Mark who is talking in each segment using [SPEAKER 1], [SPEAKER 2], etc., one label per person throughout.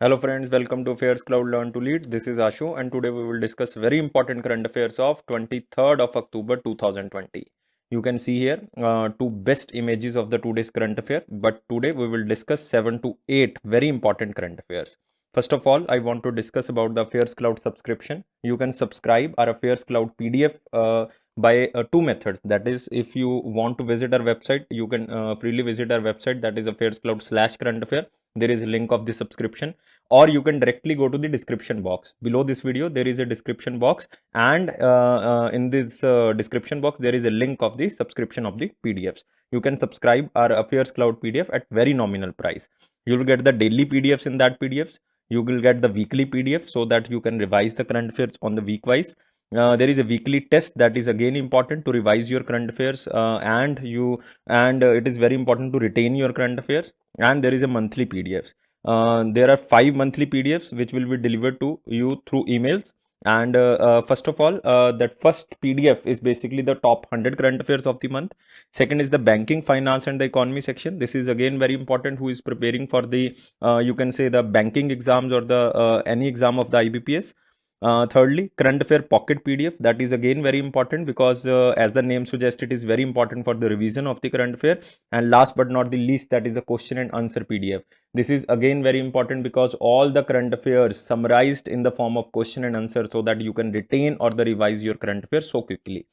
[SPEAKER 1] Hello friends, welcome to Affairs Cloud Learn to Lead. This is Ashu and today we will discuss very important current affairs of 23rd of October 2020. You can see here two best images of the today's current affair, but today we will discuss 7 to 8 very important current affairs. First of all, I want to discuss about the Affairs Cloud subscription. You can subscribe our Affairs Cloud PDF by two methods. That is, if you want to visit our website, you can freely visit our website, that is affairscloud/current affair. There is a link of the subscription, or you can directly go to the description box. Below this video there is a description box, and in this description box there is a link of the subscription of the PDFs. You can subscribe our Affairs Cloud PDF at very nominal price. You will get the daily PDFs in that PDFs. You will get the weekly PDF so that you can revise the current affairs on the week wise. There is a weekly test that is again important to revise your current affairs, and it is very important to retain your current affairs. And there is a monthly PDFs. There are 5 monthly PDFs which will be delivered to you through emails. And first of all, that first PDF is basically the top 100 current affairs of the month. Second is the banking, finance and the economy section. This is again very important who is preparing for the you can say the banking exams or the any exam of the IBPS. Thirdly, current affair pocket PDF. That is again very important because as the name suggests, it is very important for the revision of the current affair. And last but not the least, that is the question and answer PDF. This is again very important because all the current affairs summarized in the form of question and answer so that you can retain or the revise your current affairs so quickly.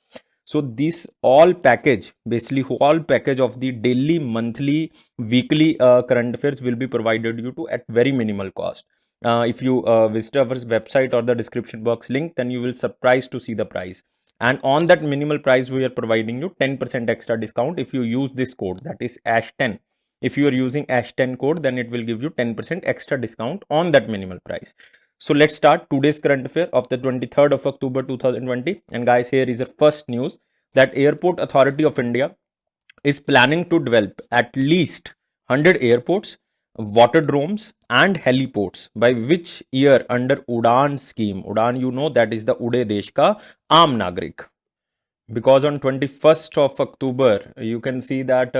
[SPEAKER 1] So this all package, basically whole package of the daily, monthly, weekly current affairs will be provided you to at very minimal cost. If you visit our website or the description box link, then you will surprised to see the price. And on that minimal price, we are providing you 10% extra discount if you use this code, that is ASH10. If you are using ASH10 code, then it will give you 10% extra discount on that minimal price. So let's start today's current affair of the 23rd of October 2020. And guys, here is the first news that Airport Authority of India is planning to develop at least 100 airports, waterdromes and heliports by which year under Udan scheme. Udan, you know, that is the Ude Desh Ka Aam Nagrik. Because on 21st of October, you can see that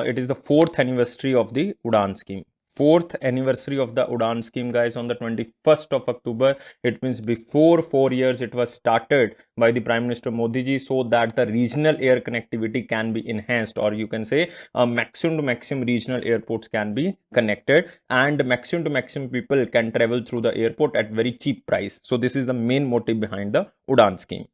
[SPEAKER 1] it is the 4th anniversary of the Udan scheme. 4th anniversary of the Udan scheme, guys, on the 21st of October. It means before 4 years it was started by the Prime Minister Modi ji so that the regional air connectivity can be enhanced, or you can say maximum to maximum regional airports can be connected and maximum to maximum people can travel through the airport at very cheap price. So this is the main motive behind the Udan scheme.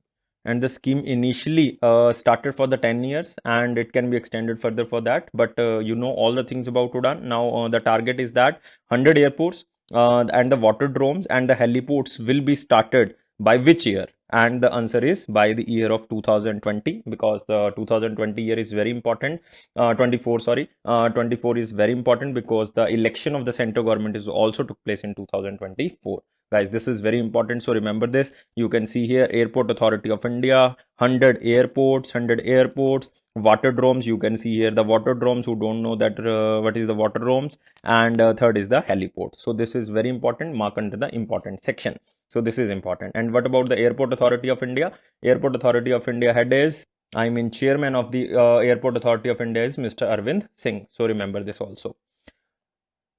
[SPEAKER 1] And the scheme initially started for the 10 years and it can be extended further for that, but you know all the things about Udan. Now the target is that 100 airports and the waterdromes and the heliports will be started by which year? And the answer is by the year of 2020, because the 2020 year is very important. 24 sorry 24 is very important because the election of the central government is also took place in 2024. Guys, this is very important, so remember this. You can see here Airport Authority of India, 100 airports, waterdromes. You can see here the waterdromes, who don't know that what is the waterdromes, and third is the heliport. So this is very important, mark under the important section. So this is important. And what about the Airport Authority of India? Airport Authority of India head is, I mean chairman of the Airport Authority of India is Mr. Arvind Singh. So remember this also.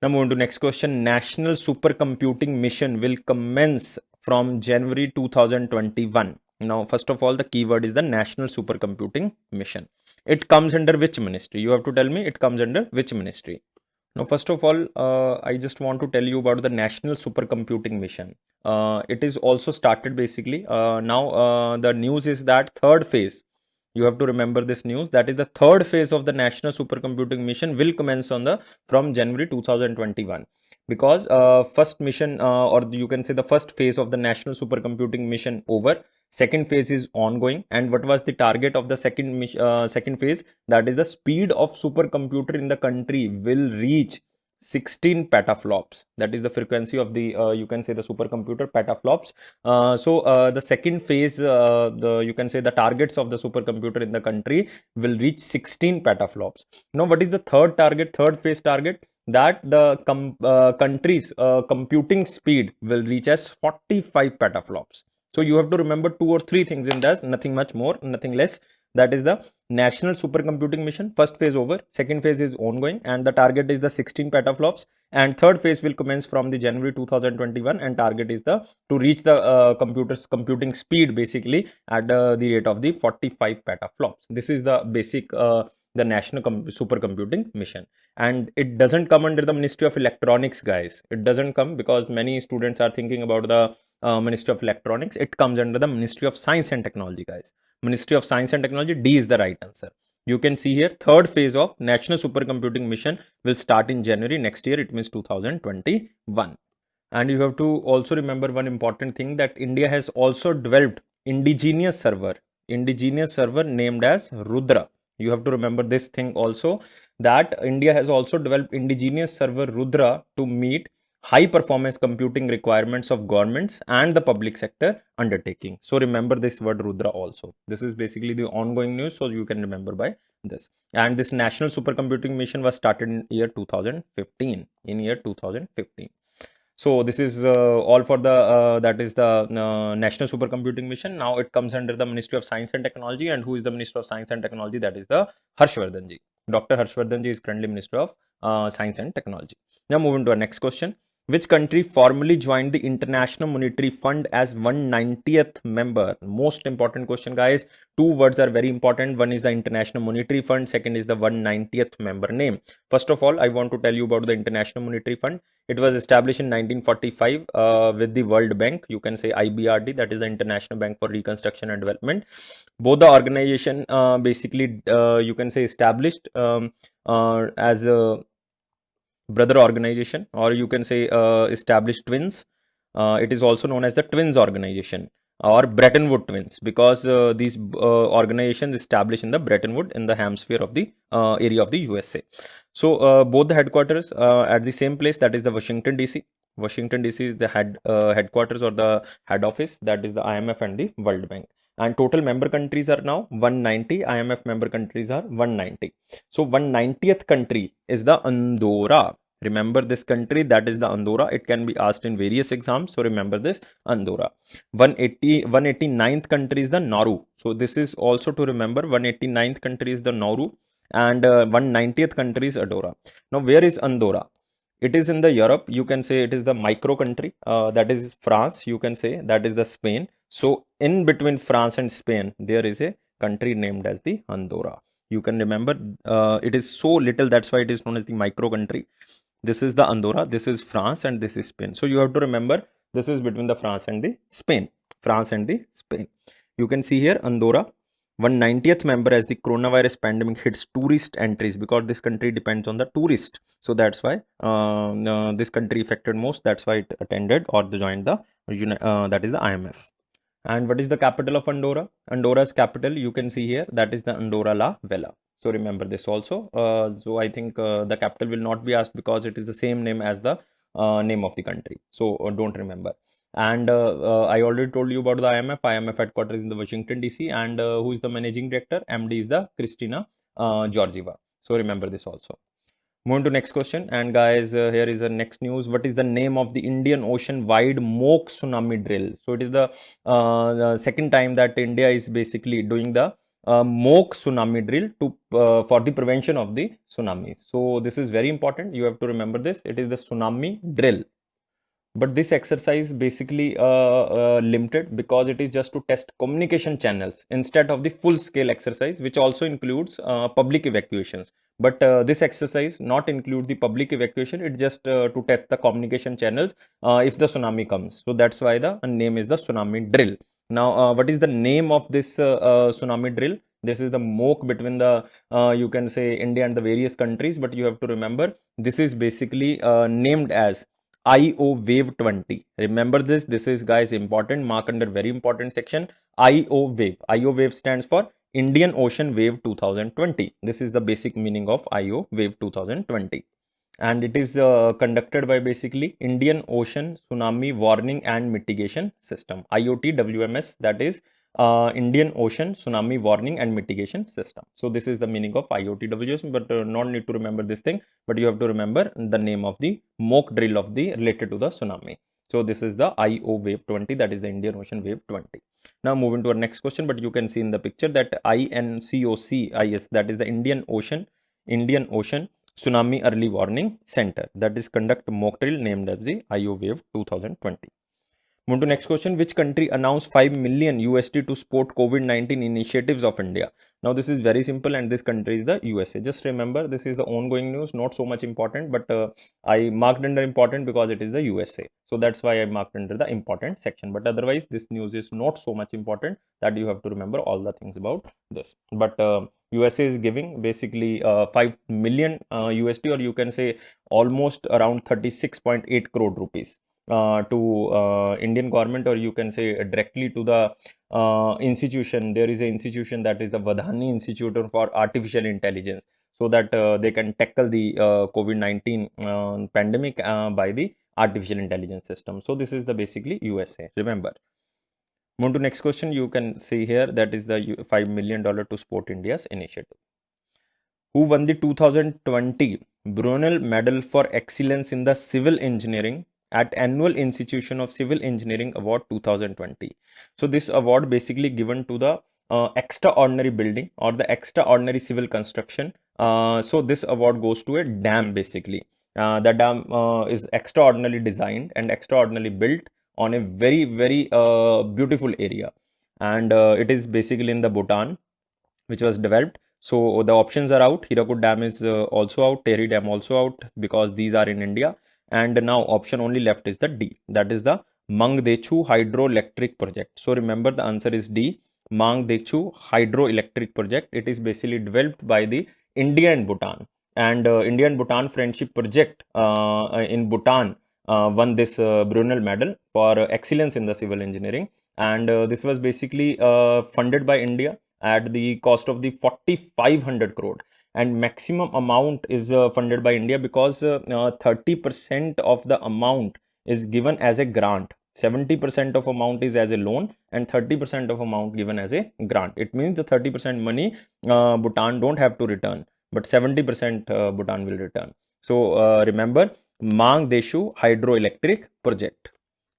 [SPEAKER 1] Now moving to next question. National Supercomputing Mission will commence from January 2021. Now, first of all, the keyword is the National Supercomputing Mission. It comes under which ministry? You have to tell me it comes under which ministry. Now, first of all, I just want to tell you about the National Supercomputing Mission. It is also started basically. Now, the news is that third phase. You have to remember this news, that is the third phase of the National Supercomputing Mission will commence on the from January 2021, because first mission or you can say the first phase of the National Supercomputing Mission over. Second phase is ongoing, and what was the target of the second phase? That is the speed of supercomputer in the country will reach 16 petaflops. That is the frequency of the you can say the supercomputer petaflops. The second phase, you can say the targets of the supercomputer in the country will reach 16 petaflops. Now what is the third target, third phase target? That the country's computing speed will reach as 45 petaflops. So you have to remember 2 or 3 things in that, nothing much more, nothing less. That is the National Supercomputing Mission. First phase over, second phase is ongoing, and the target is the 16 petaflops. And third phase will commence from the January 2021, and target is the to reach the computers computing speed basically at the rate of the 45 petaflops. This is the basic the National Supercomputing Mission, and it doesn't come under the Ministry of Electronics, guys. It doesn't come because many students are thinking about the Ministry of Electronics. It comes under the Ministry of Science and Technology, guys. Ministry of Science and Technology. D is the right answer. You can see here, third phase of National Supercomputing Mission will start in January next year. It means 2021. And you have to also remember one important thing, that India has also developed indigenous server named as Rudra. You have to remember this thing also, that India has also developed indigenous server Rudra to meet high performance computing requirements of governments and the public sector undertaking. So remember this word Rudra also. This is basically the ongoing news, so you can remember by this. And this National Supercomputing Mission was started in year 2015. So this is all for the that is the National Supercomputing Mission. Now it comes under the Ministry of Science and Technology, and who is the Minister of Science and Technology? That is the Harshvardhan ji. Dr. Harshvardhan ji is currently Minister of Science and Technology. Now moving to our next question. Which country formally joined the International Monetary Fund as 190th member? Most important question, guys. Two words are very important. One is the International Monetary Fund. Second is the 190th member name. First of all, I want to tell you about the International Monetary Fund. It was established in 1945 with the World Bank. You can say IBRD, that is the International Bank for Reconstruction and Development. Both the organization basically you can say established as a brother organization, or you can say established twins. It is also known as the Twins Organization or Bretton Woods Twins, because these organizations established in the Bretton Woods in the hemisphere of the area of the USA. So both the headquarters at the same place, that is the Washington DC. Washington DC is the headquarters or the head office, that is the IMF and the World Bank. And total member countries are now 190. IMF member countries are 190. So 190th country is the Andorra. Remember this country, that is the Andorra. It can be asked in various exams. So remember this, Andorra. 189th country is the Nauru. So this is also to remember. 189th country is the Nauru, and 190th country is Andorra. Now where is Andorra? It is in the Europe. You can say it is the micro country. That is France. You can say that is the Spain. So in between France and Spain, there is a country named as the Andorra. You can remember it is so little, that's why it is known as the micro country. This is the Andorra, this is France, and this is Spain. So you have to remember this is between the France and the Spain. France and the Spain. You can see here Andorra, 190th member, as the coronavirus pandemic hits tourist entries, because this country depends on the tourist. So that's why this country affected most. That's why it attended or joined the that is the IMF. And what is the capital of Andorra? Andorra's capital, you can see here, that is the Andorra la Vella. So remember this also. So I think the capital will not be asked because it is the same name as the name of the country. So don't remember. And I already told you about the IMF. IMF headquarters is in the Washington DC, and who is the managing director? MD is the Kristalina Georgieva. So remember this also. Moving to next question, and guys, here is the next news. What is the name of the Indian Ocean wide mock tsunami drill? So it is the second time that India is basically doing the mock tsunami drill to for the prevention of the tsunami. So this is very important. You have to remember this. It is the tsunami drill. But this exercise basically limited because it is just to test communication channels instead of the full scale exercise, which also includes public evacuations. But this exercise not include the public evacuation. It just to test the communication channels if the tsunami comes. So that's why the name is the tsunami drill. Now, what is the name of this tsunami drill? This is the mock between the you can say India and the various countries. But you have to remember this is basically named as IO Wave 20. Remember this. This is, guys, important. Mark under very important section. IO Wave. IO Wave stands for Indian Ocean Wave 2020. This is the basic meaning of IO Wave 2020. And it is conducted by basically Indian Ocean Tsunami Warning and Mitigation System. IOT WMS, that is Indian Ocean Tsunami Warning and Mitigation System. So this is the meaning of IOTWS, but not need to remember this thing, but you have to remember the name of the mock drill of the related to the tsunami. So this is the IO Wave 20, that is the Indian Ocean Wave 20. Now moving to our next question, but you can see in the picture that INCOCIS, that is the Indian Ocean Tsunami Early Warning Center, that is conduct mock drill named as the IO Wave 2020. Move to next question. Which country announced 5 million USD to support COVID-19 initiatives of India? Now this is very simple, and this country is the USA. Just remember, this is the ongoing news, not so much important, but I marked under important because it is the USA. So that's why I marked under the important section. But otherwise, this news is not so much important that you have to remember all the things about this. But USA is giving basically 5 million USD, or you can say almost around 36.8 crore rupees to Indian government, or you can say directly to the institution. There is an institution, that is the Vadhani Institute for Artificial Intelligence, so that they can tackle the COVID-19 pandemic by the artificial intelligence system. So this is the basically USA, remember. Move to next question. You can see here that is the $5 million to support India's initiative. Who won the 2020 Brunel Medal for Excellence in the Civil Engineering at Annual Institution of Civil Engineering Award 2020? So this award basically given to the extraordinary building or the extraordinary civil construction. So this award goes to a dam basically. The dam is extraordinarily designed and extraordinarily built on a very beautiful area, and it is basically in the Bhutan, which was developed. So the options are out. Hirakud Dam is also out. Tehri Dam also out, because these are in India. And now option only left is the D, that is the Mangdechu Hydroelectric Project. So remember, the answer is D, Mangdechu Hydroelectric Project. It is basically developed by the India and Bhutan. And India and Bhutan Friendship Project in Bhutan won this Brunel Medal for excellence in the civil engineering. And this was basically funded by India at the cost of the 4,500 crore, and maximum amount is funded by India, because 30% of the amount is given as a grant, 70% of amount is as a loan, and 30% of amount given as a grant. It means the 30% money Bhutan don't have to return, but 70% Bhutan will return. So remember, Mangdeshu Hydroelectric Project.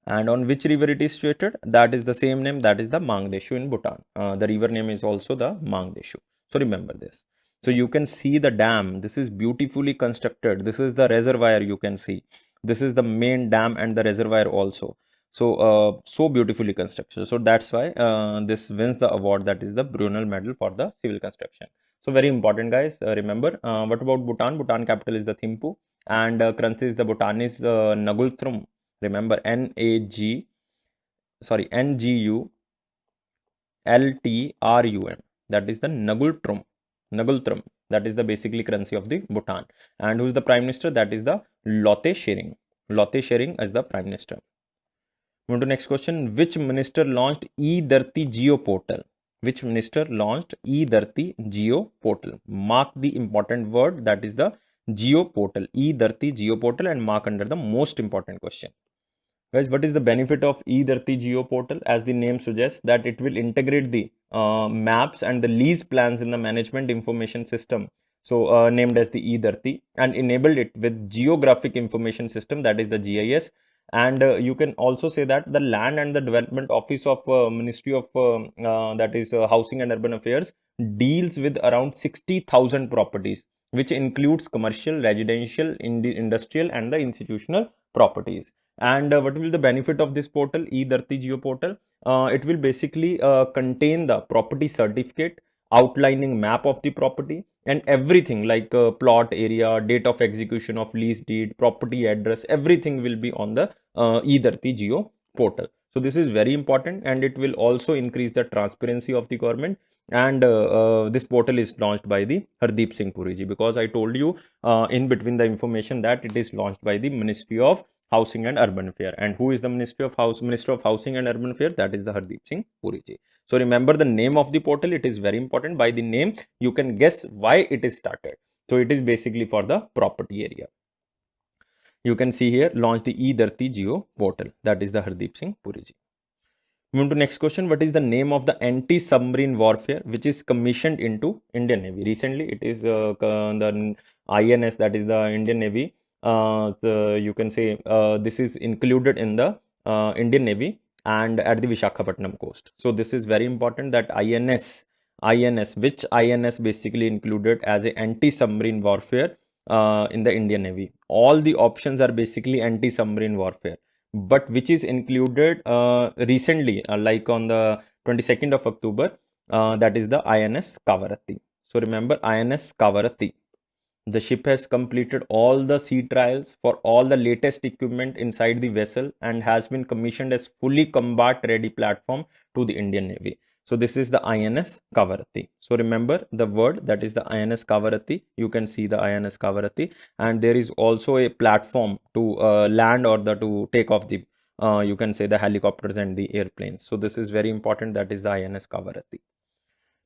[SPEAKER 1] And on which river it is situated? That is the same name, that is the Mangdeshu in Bhutan. The river name is also the Mangdeshu. So remember this. So you can see the dam. This is beautifully constructed. This is the reservoir, you can see. This is the main dam and the reservoir also. So so beautifully constructed. So that's why this wins the award, that is the Brunel Medal for the civil construction. So very important, guys. Remember, what about Bhutan? Bhutan capital is the Thimphu, and currency is the Bhutanese Ngultrum. Remember, NGULTRUN. That is the Ngultrum. That is the basically currency of the Bhutan. And who is the prime minister? That is the Lote Shering. Lote Shering is the prime minister. Move to next question. Which minister launched eDharti Geo portal? Which minister launched eDharti Geo portal? Mark the important word, that is the Geo portal, eDharti Geo portal, and mark under the most important question. Guys, what is the benefit of eDharti Geo portal? As the name suggests, that it will integrate the maps and the lease plans in the management information system, so named as the eDharti, and enabled it with geographic information system, that is the GIS. And you can also say that the Land and the Development Office of Ministry of that is Housing and Urban Affairs deals with around 60,000 properties, which includes commercial, residential, industrial, and the institutional properties. And what will the benefit of this portal, eDharti Geo portal? It will basically contain the property certificate, outlining map of the property, and everything like plot area, date of execution of lease deed, property address, everything will be on the eDharti Geo portal. So this is very important, and it will also increase the transparency of the government. And this portal is launched by the Hardeep Singh Puri ji, because I told you in between the information that it is launched by the Ministry of Housing and Urban Affairs. And who is the Minister of Housing and Urban Affairs? That is the Hardeep Singh Puri ji. So remember the name of the portal. It is very important. By the name, you can guess why it is started. So it is basically for the property area. You can see here, launch the eDharti Geo portal. That is the Hardeep Singh Puri ji. Move to next question. What is the name of the anti-submarine warfare which is commissioned into Indian Navy? Recently, it is the INS, that is the Indian Navy, you can say this is included in the Indian Navy and at the Visakhapatnam coast. So this is very important that which INS basically included as a anti-submarine warfare in the Indian Navy. All the options are basically anti-submarine warfare, but which is included recently, like on the 22nd of October, that is the INS Kavaratti. So remember INS Kavaratti. The ship has completed all the sea trials for all the latest equipment inside the vessel and has been commissioned as fully combat ready platform to the Indian Navy. So this is the INS Kavaratti. So remember the word, that is the INS Kavaratti. You can see the INS Kavaratti, and there is also a platform to land or to take off the you can say the helicopters and the airplanes. So this is very important, that is the INS Kavaratti.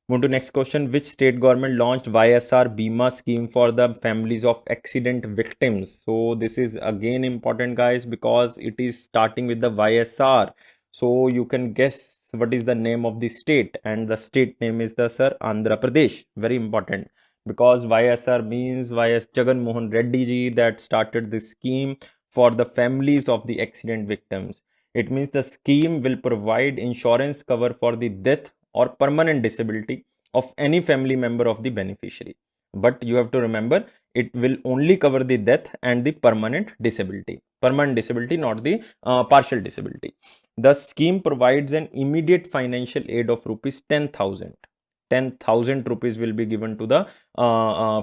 [SPEAKER 1] Move to next question. Which state government launched YSR Bima scheme for the families of accident victims? So this is again important, guys, because it is starting with the YSR. So you can guess what is the name of the state, and the state name is the Andhra Pradesh. Very important, because YSR means YS Jagan Mohan Reddy ji that started this scheme for the families of the accident victims. It means the scheme will provide insurance cover for the death or permanent disability of any family member of the beneficiary. But you have to remember, it will only cover the death and the permanent disability. Permanent disability, not the partial disability. The scheme provides an immediate financial aid of rupees 10,000. 10,000 rupees will be given to the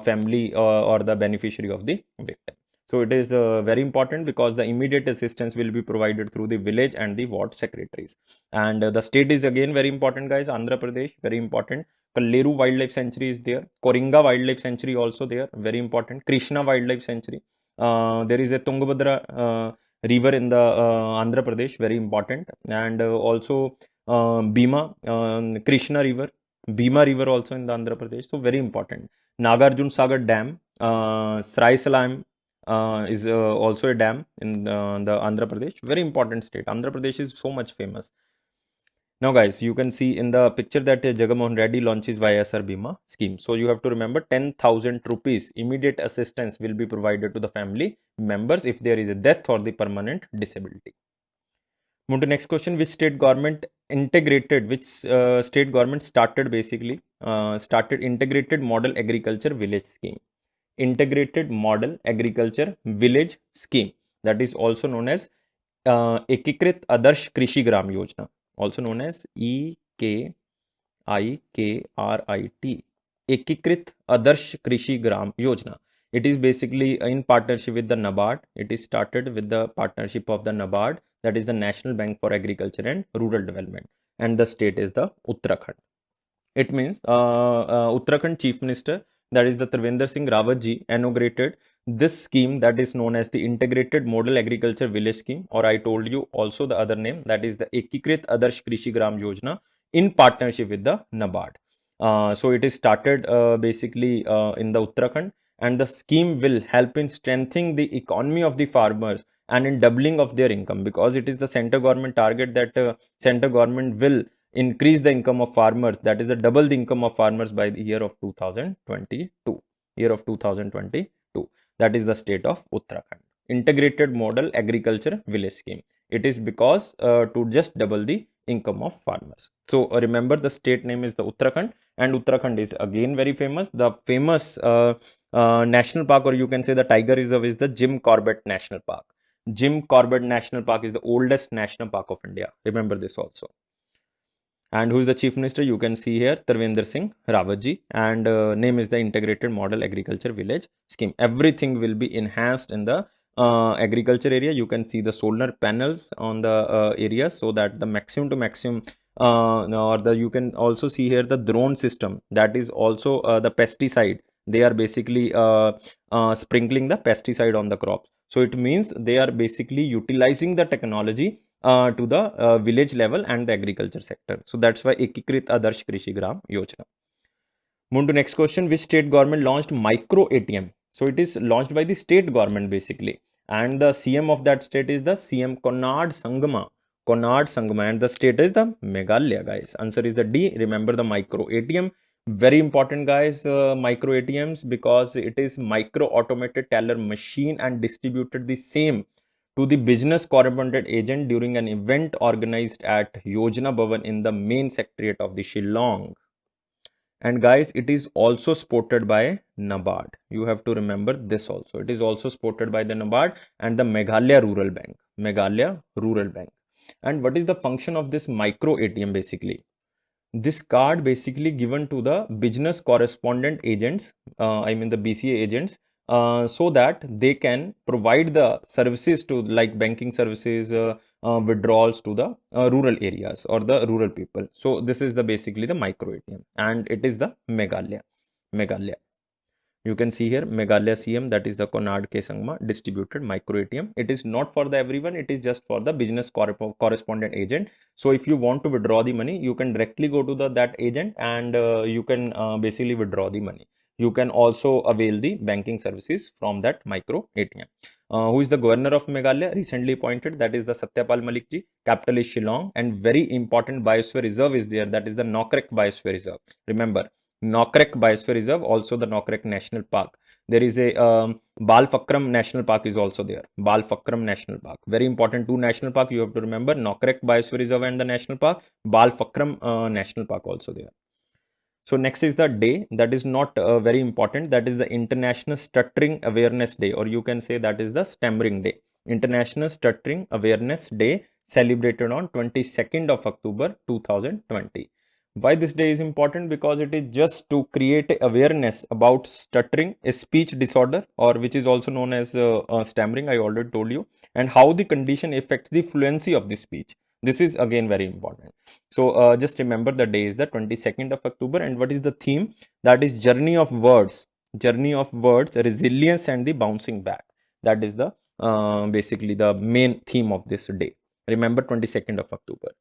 [SPEAKER 1] family or the beneficiary of the victim. So it is very important, because the immediate assistance will be provided through the village and the ward secretaries. And the state is again very important, guys. Andhra Pradesh, very important. Kalleru Wildlife Sanctuary is there. Koringa Wildlife Sanctuary also there, very important. Krishna Wildlife Sanctuary. There is a Tungabhadra river in the Andhra Pradesh, very important. And also Bhima, Krishna river, Bhima river also in the Andhra Pradesh, so very important. Nagarjun Sagar Dam, Srai Salam is also a dam in the Andhra Pradesh, very important state. Andhra Pradesh is so much famous. Now guys, you can see in the picture that Jagamohan Reddy launches YSR Bima scheme. So you have to remember 10,000 rupees immediate assistance will be provided to the family members if there is a death or the permanent disability. Move to next question. Which state government started basically started integrated model agriculture village scheme? Integrated model agriculture village scheme, that is also known as Ekikrit Adarsh Krishi Gram Yojana, also known as EKIKRIT, Ekikrit Adarsh Krishi Gram Yojana. It is basically in partnership with the NABARD. It is started with the partnership of the NABARD, that is the National Bank for Agriculture and Rural Development, and the state is the Uttarakhand. It means Uttarakhand Chief Minister, that is the Trivendra Singh Rawat ji, inaugurated this scheme that is known as the Integrated Model Agriculture Village Scheme, or I told you also the other name, that is the Ekikrit Adarsh Krishi Gram Yojana, in partnership with the NABARD. So it is started basically in the Uttarakhand, and the scheme will help in strengthening the economy of the farmers and in doubling of their income, because it is the center government target that center government will increase the income of farmers, that is the double the income of farmers by the year of 2022. That is the state of Uttarakhand. Integrated Model Agriculture Village Scheme. It is because to just double the income of farmers. So remember, the state name is the Uttarakhand, and Uttarakhand is again very famous. The famous national park, or you can say the tiger reserve, is the Jim Corbett National Park. Jim Corbett National Park is the oldest national park of India. Remember this also. And who is the Chief Minister? You can see here, Trivendra Singh Rawat ji, and name is the Integrated Model Agriculture Village Scheme. Everything will be enhanced in the agriculture area. You can see the solar panels on the area, so that the maximum to maximum you can also see here the drone system, that is also the pesticide. They are basically sprinkling the pesticide on the crops. So it means they are basically utilizing the technology to the village level and the agriculture sector. So that's why Ekikrit Adarsh Krishi Gram Yojana. Move to next question. Which state government launched micro ATM? So it is launched by the state government basically, and the CM of that state is the CM Konark Sangma. And the state is the Meghalaya, guys. Answer is the D. Remember, the micro ATM Very important, guys, micro ATMs, because it is micro automated teller machine and distributed the same to the business correspondent agent during an event organized at Yojana Bhavan in the main secretariat of the Shillong. And guys, it is also supported by NABARD. You have to remember this also. It is also supported by the NABARD and the Meghalaya Rural Bank. Meghalaya Rural Bank. And what is the function of this micro ATM basically? This card basically given to the business correspondent agents, I mean the BCA agents, so that they can provide the services to like banking services, withdrawals to the rural areas or the rural people. So this is the basically the micro ATM, and it is the Meghalaya. You can see here Meghalaya CM, that is the Konark K Sangma distributed micro ATM. It is not for the everyone, it is just for the business correspondent agent. So if you want to withdraw the money, you can directly go to that agent and you can basically withdraw the money. You can also avail the banking services from that micro ATM. Who is the governor of Meghalaya? Recently appointed, that is the Satyapal Malik ji. Capital is Shillong, and very important biosphere reserve is there, that is the Nokrek Biosphere Reserve. Remember, Nokrek Biosphere Reserve, also the Nokrek National Park. There is a Balfakram National Park is also there. Balfakram National Park. Very important, two national park you have to remember. Nokrek Biosphere Reserve and the National Park. Balfakram National Park also there. So next is the day that is not very important. That is the International Stuttering Awareness Day, or you can say that is the Stammering Day. International Stuttering Awareness Day, celebrated on 22nd of October 2020. Why this day is important? Because it is just to create awareness about stuttering, a speech disorder, or which is also known as stammering, I already told you, and how the condition affects the fluency of the speech. This is again very important. So just remember the day is the 22nd of October, and what is the theme? That is journey of words, resilience and the bouncing back. That is the basically the main theme of this day. Remember 22nd of October.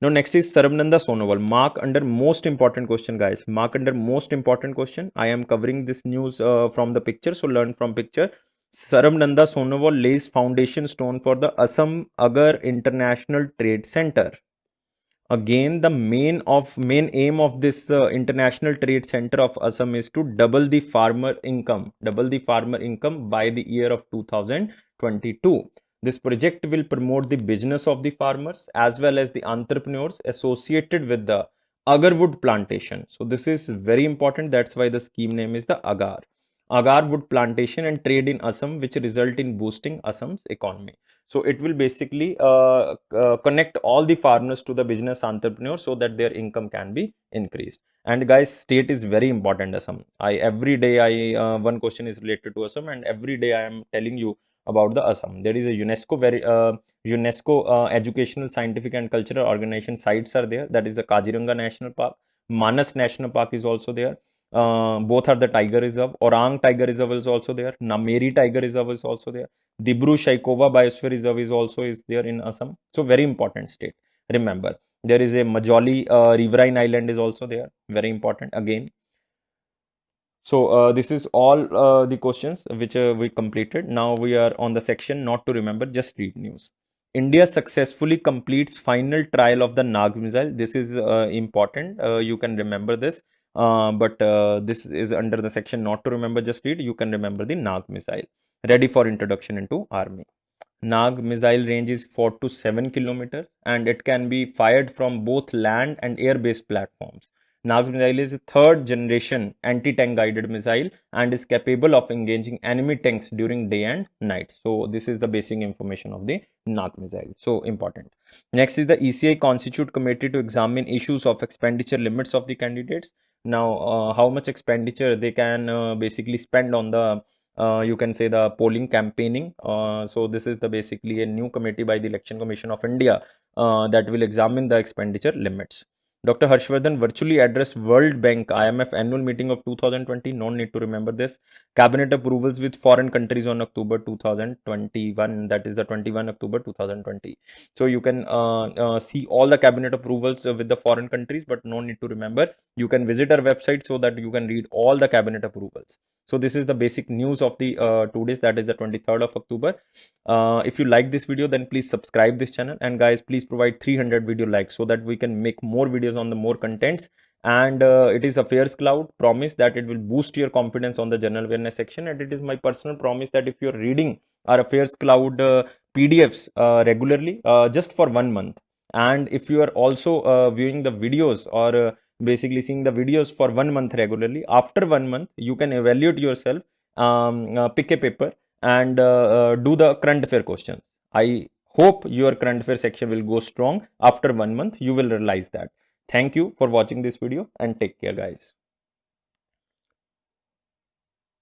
[SPEAKER 1] Now next is Sarabnanda Sonowal. Mark under most important question, guys. Mark under most important question. I am covering this news from the picture, so learn from picture. Sarabnanda Sonowal lays foundation stone for the Assam Agar International Trade Center. Again, the main aim of this International Trade Center of Assam is to double the farmer income by the year of 2022. This project will promote the business of the farmers as well as the entrepreneurs associated with the agar wood plantation. So this is very important. That's why the scheme name is the agar wood plantation and trade in Assam, which result in boosting Assam's economy. So it will basically connect all the farmers to the business entrepreneurs so that their income can be increased. And guys, state is very important. Assam. Every day one question is related to Assam, and every day I am telling you about the Assam. There is a UNESCO educational, scientific and cultural organization sites are there. That is the Kaziranga National Park. Manas National Park is also there. Both are the tiger reserve. Orang Tiger Reserve is also there. Nameri Tiger Reserve is also there. Dibru Shaikova Biosphere Reserve is also there in Assam. So very important state. Remember, there is a Majoli Riverine Island is also there. Very important again. So this is all the questions which we completed. Now we are on the section not to remember, just read news. India successfully completes final trial of the Nag missile. This is important. You can remember this. But this is under the section not to remember, just read. You can remember the Nag missile. Ready for introduction into army. Nag missile range is 4 to 7 kilometers and it can be fired from both land and air-based platforms. Nag missile is a third generation anti-tank guided missile and is capable of engaging enemy tanks during day and night. So this is the basic information of the Nag missile. So important. Next is the ECI constitute committee to examine issues of expenditure limits of the candidates. Now how much expenditure they can basically spend on the you can say the polling campaigning. So this is the basically a new committee by the Election Commission of India that will examine the expenditure limits. Dr. Harshvardhan virtually addressed World Bank IMF annual meeting of 2020. No need to remember this. Cabinet approvals with foreign countries on October 2021. That is the 21 October 2020. So you can see all the cabinet approvals with the foreign countries, but no need to remember. You can visit our website so that you can read all the cabinet approvals. So this is the basic news of the 2 days, that is the 23rd of October. If you like this video, then please subscribe this channel, and guys, please provide 300 video likes so that we can make more videos on the more contents and it is Affairs Cloud promise that it will boost your confidence on the general awareness section, and it is my personal promise that if you're reading our Affairs Cloud PDFs regularly, just for 1 month, and if you are also viewing the videos or basically seeing the videos for 1 month regularly, after 1 month you can evaluate yourself, pick a paper and do the current affair questions. I hope your current affair section will go strong. After 1 month you will realize that. Thank you for watching this video and take care, guys.